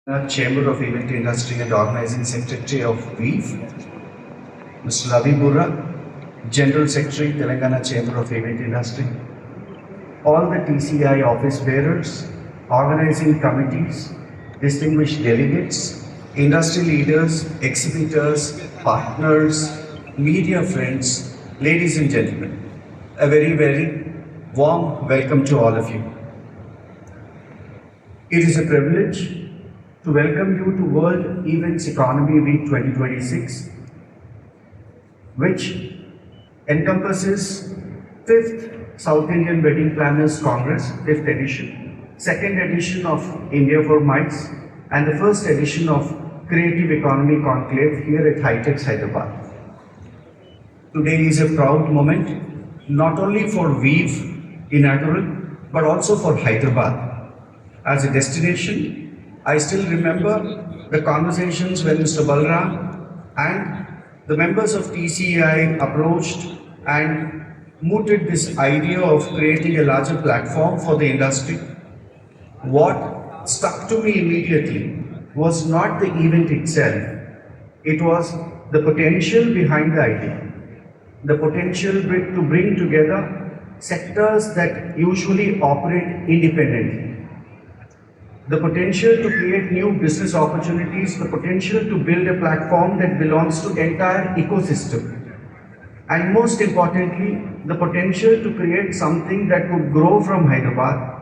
Chamber of Event Industry and Organizing Secretary of WEEW, Mr. Ravi Burra, General Secretary, Telangana Chamber of Event Industry, all the TCI office bearers, organizing committees, distinguished delegates, industry leaders, exhibitors, partners, media friends, ladies and gentlemen, a very warm welcome to all of you. It is a privilege to welcome you to World Events Economy Week 2026, which encompasses 5th South Indian Wedding Planners Congress, 5th edition, 2nd edition of India for Mites, and the 1st edition of Creative Economy Conclave here at Hitex, Hyderabad. Today is a proud moment, not only for WEEW inaugural, but also for Hyderabad. As a destination, I still remember the conversations when Mr. Balram and the members of TCI approached and mooted this idea of creating a larger platform for the industry. What stuck to me immediately was not the event itself, it was the potential behind the idea, the potential to bring together sectors that usually operate independently, the potential to create new business opportunities, the potential to build a platform that belongs to entire ecosystem, and most importantly, the potential to create something that could grow from Hyderabad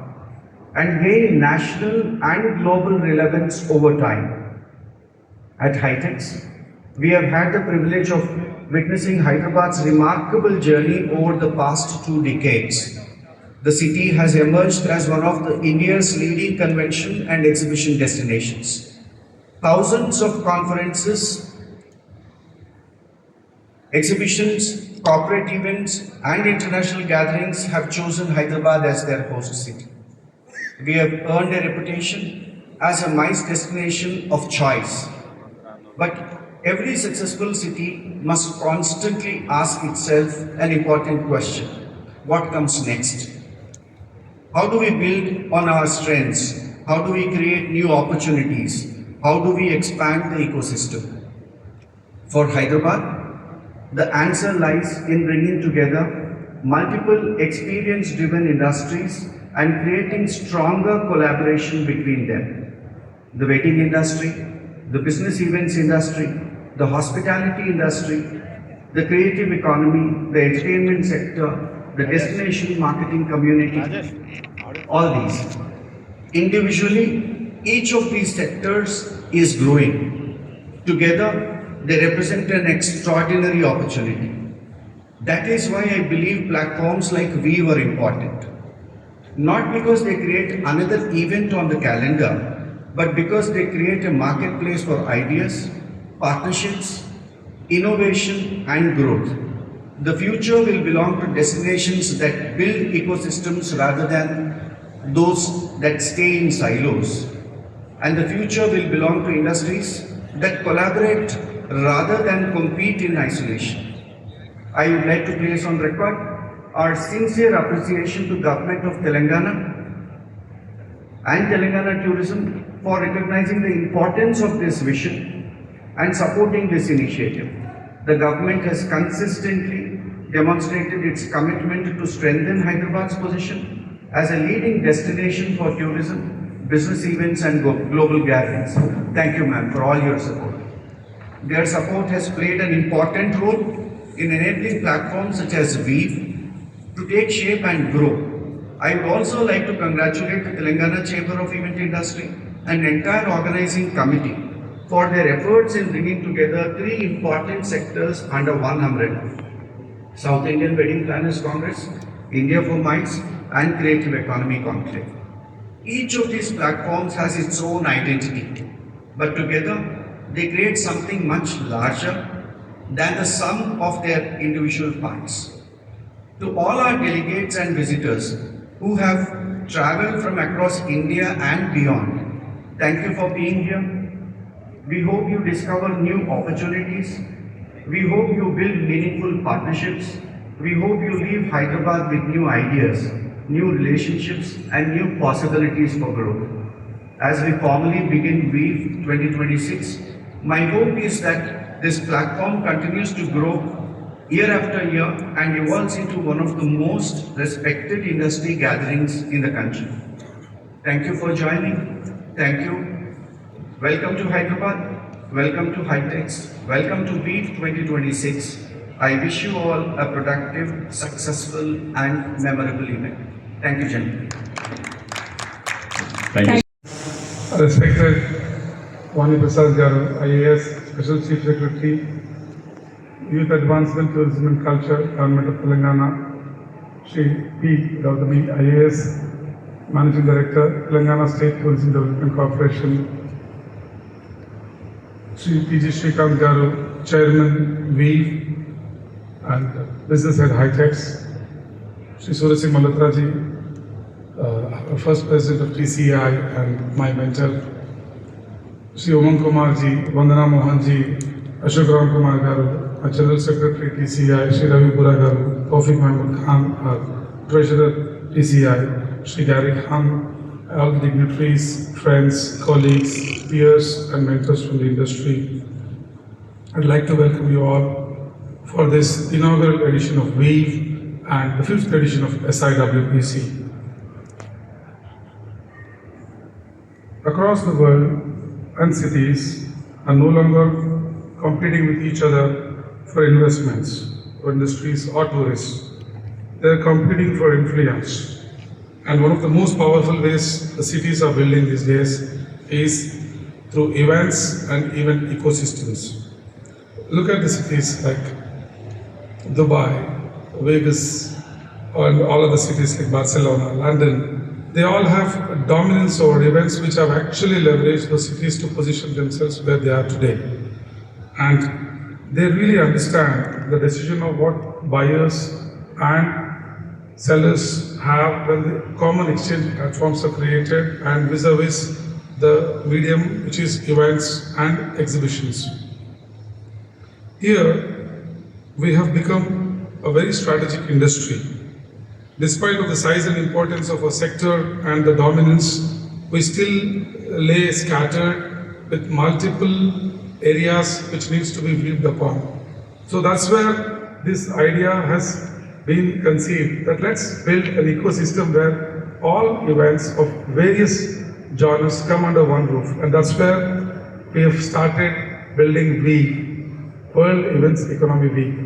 and gain national and global relevance over time. At Hitex, we have had the privilege of witnessing Hyderabad's remarkable journey over the past 2 decades. The city has emerged as one of India's leading convention and exhibition destinations. Thousands of conferences, exhibitions, corporate events, and international gatherings have chosen Hyderabad as their host city. We have earned a reputation as a MICE destination of choice. But every successful city must constantly ask itself an important question: what comes next? How do we build on our strengths? How do we create new opportunities? How do we expand the ecosystem? For Hyderabad, the answer lies in bringing together multiple experience-driven industries and creating stronger collaboration between them. The wedding industry, the business events industry, the hospitality industry, the creative economy, the entertainment sector, the destination marketing community, all these. Individually, each of these sectors is growing. Together, they represent an extraordinary opportunity. That is why I believe platforms like WEEW are important. Not because they create another event on the calendar, but because they create a marketplace for ideas, partnerships, innovation, and growth. The future will belong to destinations that build ecosystems rather than those that stay in silos. And the future will belong to industries that collaborate rather than compete in isolation. I would like to place on record our sincere appreciation to Government of Telangana and Telangana Tourism for recognizing the importance of this vision and supporting this initiative. The government has consistently demonstrated its commitment to strengthen Hyderabad's position as a leading destination for tourism, business events and global gatherings. Thank you, ma'am, for all your support. Their support has played an important role in enabling platforms such as WEEW to take shape and grow. I would also like to congratulate the Telangana Chamber of Event Industry and entire organizing committee for their efforts in bringing together 3 important sectors under one umbrella: South Indian Wedding Planners Congress, India for Mites, and Creative Economy Conclave. Each of these platforms has its own identity, but together they create something much larger than the sum of their individual parts. To all our delegates and visitors who have traveled from across India and beyond, thank you for being here. We hope you discover new opportunities. We hope you build meaningful partnerships. We hope you leave Hyderabad with new ideas, new relationships, and new possibilities for growth. as we formally begin WEEW 2026, my hope is that this platform continues to grow year after year and evolves into one of the most respected industry gatherings in the country. Thank you for joining. Thank you. Welcome to Hyderabad. Welcome to Hitex. Welcome to WEEW 2026. I wish you all a productive, successful and memorable event. Thank you, gentlemen. Thank you. Respected Vani Prasad Garu, IAS, Special Chief Secretary, Youth Advancement, Tourism and Culture, Government of Telangana, Shri P. Gautami, IAS, Managing Director, Telangana State Tourism Development Corporation, Shri P.G. Srikanth Garu, Chairman, WEEW, and Business Head Hitex, Shri Suraj Singh Malhotra ji, First President of TCI and my mentor, Shri Umang Kumar ji, Vandana Mohan ji, Ashok Ram Kumar Garu, our General Secretary TCI, Shri Ravi Pura Garu, Tawfiq Mahmud Khan, our Treasurer TCI, Shri Gary Khan, all the dignitaries, friends, colleagues, peers and mentors from the industry. I'd like to welcome you all for this inaugural edition of WEEW and the 5th edition of SIWPC. Across the world and cities are no longer competing with each other for investments, or industries or tourists. They are competing for influence. And one of the most powerful ways the cities are building these days is through events and event ecosystems. Look at the cities like Dubai, Vegas, and all other cities like Barcelona, London. They all have dominance over events which have actually leveraged those cities to position themselves where they are today. And they really understand the decision of what buyers and sellers have when the common exchange platforms are created and vis-a-vis the medium which is events and exhibitions. Here, we have become a very strategic industry. Despite of the size and importance of a sector and the dominance, we still lay scattered with multiple areas which needs to be built upon. So that's where this idea has been conceived, that let's build an ecosystem where all events of various genres come under one roof. And that's where we have started building WEEW, World Events Economy Week.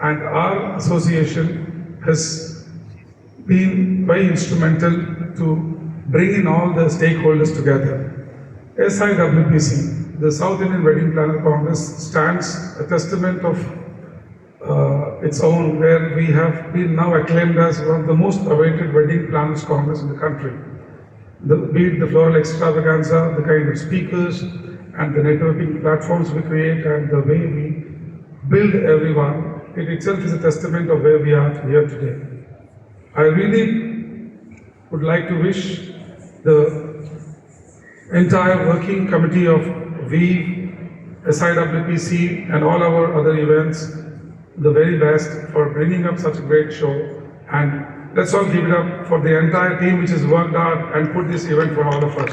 And our association has been very instrumental to bring in all the stakeholders together. SIWPC, the South Indian Wedding Planner Congress, stands a testament of its own, where we have been now acclaimed as one of the most awaited wedding planners congress in the country. Be it the floral extravaganza, the kind of speakers and the networking platforms we create and the way we build everyone, it itself is a testament of where we are here today. I really would like to wish the entire working committee of WEEW, SIWPC and all our other events the very best for bringing up such a great show, and let's all give it up for the entire team which has worked hard and put this event for all of us.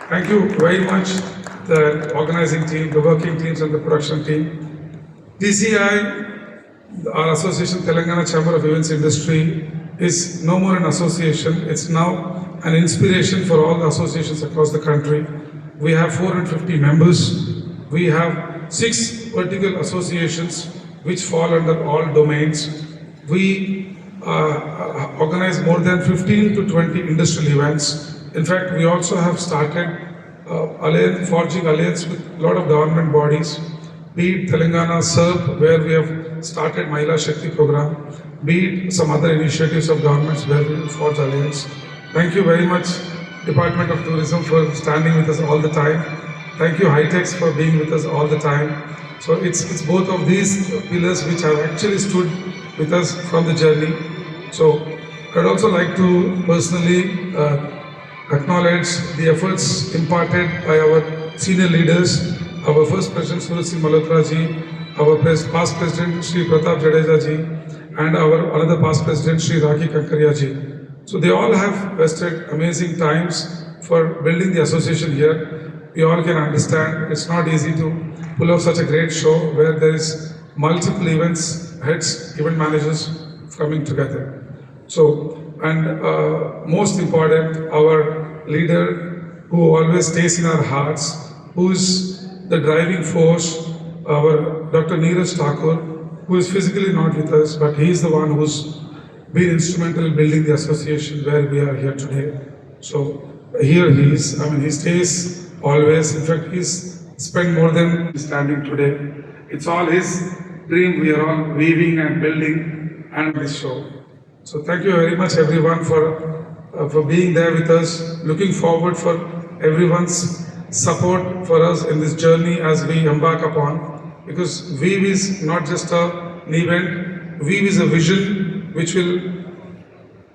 Thank you very much, the organizing team, the working teams and the production team. TCI, our association, Telangana Chamber of Events Industry, is no more an association, it's now an inspiration for all the associations across the country. We have 450 members. We have 6 vertical associations which fall under all domains. We organize more than 15 to 20 industrial events. In fact, we also have started forging alliance with a lot of government bodies, be it Telangana SERP, where we have started Mahila Shakti program, be it some other initiatives of governments where we forge alliance. Thank you very much, Department of Tourism, for standing with us all the time. Thank you, Hitex, for being with us all the time. So it's both of these pillars which have actually stood with us from the journey. So I'd also like to personally acknowledge the efforts imparted by our senior leaders, our first President Suraj Singh Malhotra ji, our past President Shri Pratap Jadeja ji, and our another past President Shri Rakhi Kankaria ji. So they all have vested amazing times for building the association here. We all can understand it's not easy to pull off such a great show where there is multiple events, heads, event managers coming together. So, and most important, our leader who always stays in our hearts, who is the driving force, our Dr. Neeraj Thakur, who is physically not with us, but he is the one who's been instrumental in building the association where we are here today. So here he is, he stays always. In fact, he's spent more than standing today. It's all his dream. We are all weaving and building and this show. So thank you very much everyone for being there with us. Looking forward for everyone's support for us in this journey as we embark upon. Because WEEW is not just an event, WEEW is a vision which will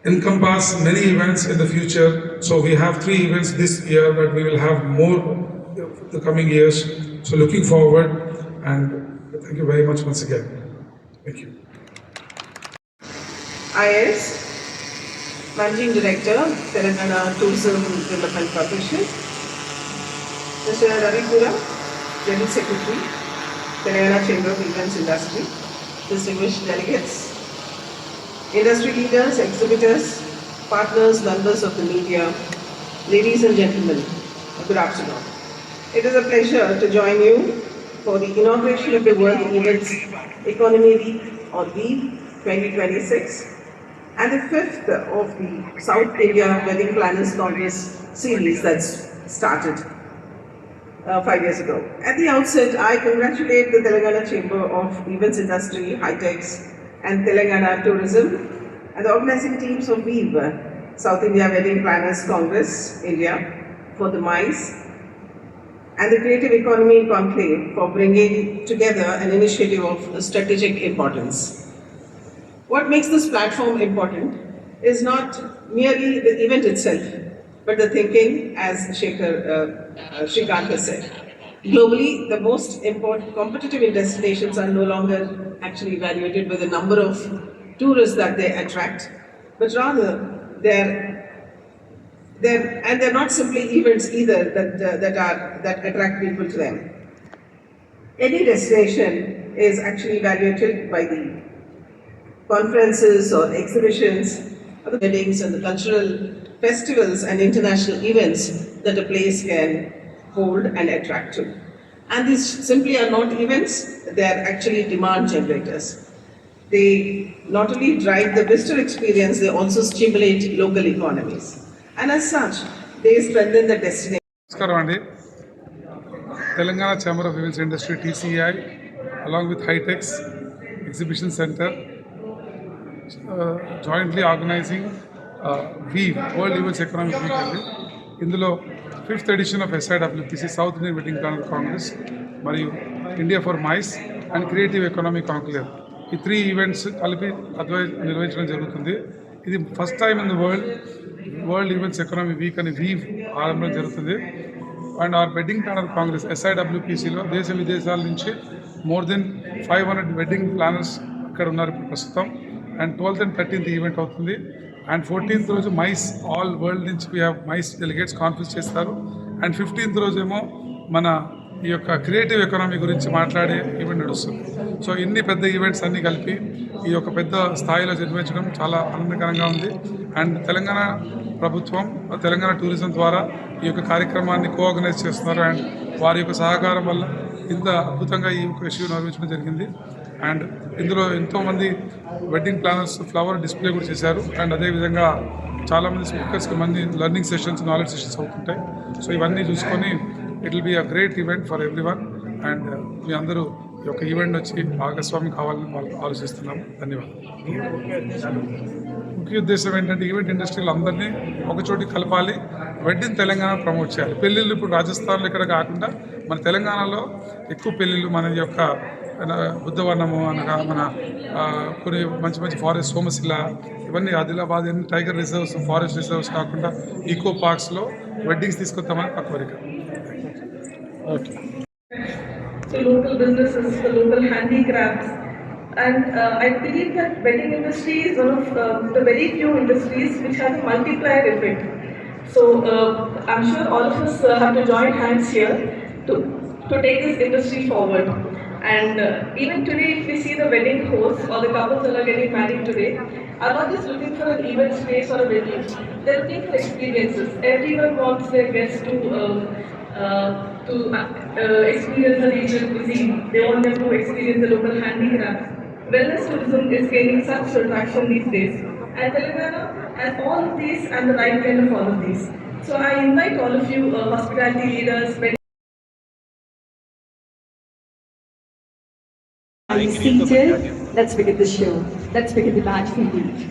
encompass many events in the future. So we have 3 events this year, but we will have more the coming years. So looking forward, and thank you very much once again. Thank you. IS, Managing Director, Telangana Tourism Development Corporation. Mr. Ravi Pura, General Secretary, Telangana Chamber of Events Industry. Distinguished delegates, industry leaders, exhibitors, partners, members of the media, ladies and gentlemen, good afternoon. It is a pleasure to join you for the inauguration of the World Events Economy Week or WEEW 2026 and the 5th of the South India Wedding Planners Congress series that's started 5 years ago. At the outset, I congratulate the Telangana Chamber of Events Industry, Hitex, and Telangana Tourism, and the organizing teams of WEEW, South India Wedding Planners Congress, India, for the MICE, and the Creative Economy Conclave for bringing together an initiative of strategic importance. What makes this platform important is not merely the event itself, but the thinking, as Shrikant has said. Globally, the most important competitive destinations are no longer actually evaluated by the number of tourists that they attract, but rather they're not simply events either that attract people to them. Any destination is actually evaluated by the conferences or exhibitions, or the weddings and the cultural festivals and international events that a place can hold and attract to. And these simply are not events, they are actually demand generators. They not only drive the visitor experience, they also stimulate local economies. And as such, they strengthen the destination. Telangana Chamber of Events Industry TCI along with Hitex Exhibition Center jointly organizing WEEW, World Events Economic Week. ఇందులో 5th edition of SIWPC, South Indian Wedding Planner Congress, మరియు India for MICE and Creative Economy Conclave. ఈ 3 events కలిపి నిర్వహించడం జరుగుతుంది. ఇది first time in the world events economy week అని WEEW ఆరంభం జరుగుతుంది. And our wedding planner congress SIWPCలో దేశ విదేశాల నుంచి మోర్ దెన్ 500 వెడ్డింగ్ ప్లానర్స్ ఇక్కడ ఉన్నారు ప్రస్తుతం. And 12th and 13th event అవుతుంది. అండ్ 14th రోజు మైస్ ఆల్ వరల్డ్ నుంచి we have MICE delegates conference చేస్తారు. అండ్ 15th రోజేమో మన ఈ యొక్క క్రియేటివ్ ఎకనామీ గురించి మాట్లాడే ఈవెంట్ నడుస్తుంది. సో ఇన్ని పెద్ద ఈవెంట్స్ అన్నీ కలిపి ఈ యొక్క పెద్ద స్థాయిలో నిర్వహించడం చాలా ఆనందకరంగా ఉంది. అండ్ తెలంగాణ ప్రభుత్వం, తెలంగాణ టూరిజం ద్వారా ఈ యొక్క కార్యక్రమాన్ని కోఆర్గనైజ్ చేస్తున్నారు. అండ్ వారి యొక్క సహకారం వల్ల ఇంత అద్భుతంగా ఈ యొక్క ఇష్యూ నిర్వహించడం జరిగింది. అండ్ ఇందులో ఎంతోమంది వెడ్డింగ్ ప్లానర్స్ ఫ్లవర్ డిస్ప్లే కూడా చేశారు. అండ్ అదేవిధంగా చాలామంది స్పీకర్స్కి మంది లెర్నింగ్ సెషన్స్, నాలెడ్జ్ సెషన్స్ అవుతుంటాయి. సో ఇవన్నీ చూసుకొని it will be a great event for everyone. And మీ అందరూ ఈ యొక్క ఈవెంట్ వచ్చి భాగస్వామి కావాలని వాళ్ళు ఆలోచిస్తున్నాము. ధన్యవాదాలు. ముఖ్య ఉద్దేశం ఏంటంటే ఈవెంట్ ఇండస్ట్రీలో అందరినీ ఒకచోటి కలపాలి, వెడ్డింగ్ తెలంగాణ ప్రమోట్ చేయాలి. పెళ్ళిళ్ళు ఇప్పుడు రాజస్థాన్లో ఇక్కడ కాకుండా మన తెలంగాణలో ఎక్కువ పెళ్ళిళ్ళు, మన యొక్క బుద్ధవనము అనగా మన కొన్ని మంచి మంచి ఫారెస్ట్, సోమశిల, ఇవన్నీ ఆదిలాబాద్ అన్ని టైగర్ రిజర్వ్స్, ఫారెస్ట్ రిజర్వ్స్ కాకుండా ఈకో పార్క్స్లో వెడ్డింగ్స్ తీసుకొస్తామని మా కోరిక. Okay. So local businesses, the local handicrafts, and I believe that wedding industry is one of the very few industries which has a multiplier effect. So I'm sure all of us have to join hands here to take this industry forward. And even today, if we see the wedding hosts or the couples that are getting married today, are not just looking for an event space or a venue. They're looking for experiences. Everyone wants their guests to experience the regional cuisine. They want them to experience the local handicrafts. Wellness tourism is gaining such traction these days. And Telangana has all of these and the right kind of all of these. So I invite all of you hospitality leaders, Seated. Let's begin the show. Let's begin the match indeed.